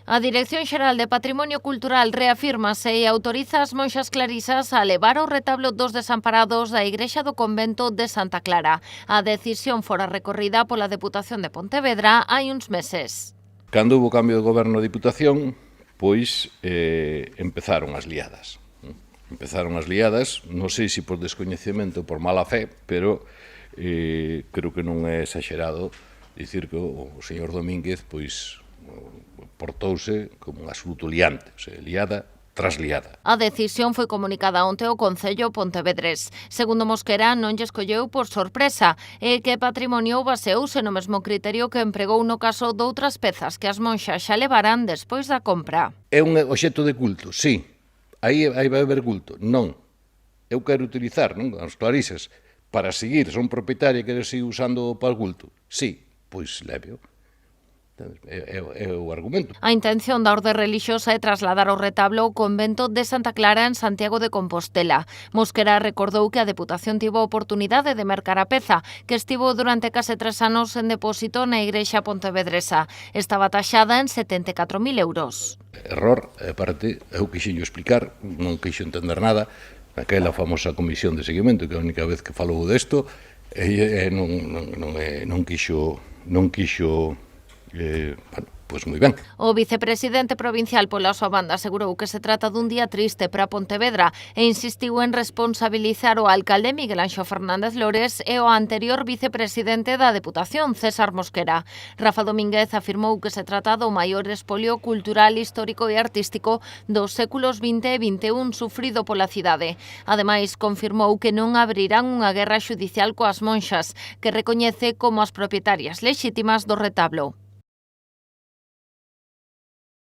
A Dirección Xeral de Patrimonio Cultural reafírmase e autoriza as monxas clarisas a levar o retablo dos desamparados da Igrexa do Convento de Santa Clara. A decisión fora recorrida pola Deputación de Pontevedra hai uns meses. Cando houve cambio de goberno da Diputación, pois empezaron as liadas. Non sei se por descoñecemento ou por mala fe, pero creo que non é exagerado dicir que o señor Domínguez pois portouse como un absoluto liante, o sea, liada tras liada. A decisión foi comunicada onte ao Concello Pontevedrés. Segundo Mosquera, non lle escolleu por sorpresa e que Patrimonio baseouse no mesmo criterio que empregou no caso doutras pezas que as monxas xa levaran despois da compra. É un obxecto de culto, sí. Aí vai haber culto. Non. Eu quero utilizar, non, as clarisas para seguir, son propietaria e quero seguir usando para o culto. Sí, pois leve-o. É o argumento. A intención da orde relixiosa é trasladar o retablo ao convento de Santa Clara en Santiago de Compostela. Mosquera recordou que a Deputación tivo a oportunidade de mercar a peza, que estivo durante case 3 anos en depósito na Igrexa pontevedresa. Estaba taxada en 74.000 euros. Error, aparte, eu quixenlo explicar, non quixo entender nada, aquela famosa comisión de seguimento, que é a única vez que falou desto, non quixo pois moi ben. O vicepresidente provincial pola súa banda asegurou que se trata dun día triste para Pontevedra e insistiu en responsabilizar o alcalde Miguel Anxo Fernández Lores e o anterior vicepresidente da Deputación, César Mosquera. Rafa Domínguez afirmou que se trata do maior espolio cultural, histórico e artístico dos séculos XX e XXI sufrido pola cidade. Ademais, confirmou que non abrirán unha guerra xudicial coas monxas, que recoñece como as propietarias lexítimas do retablo.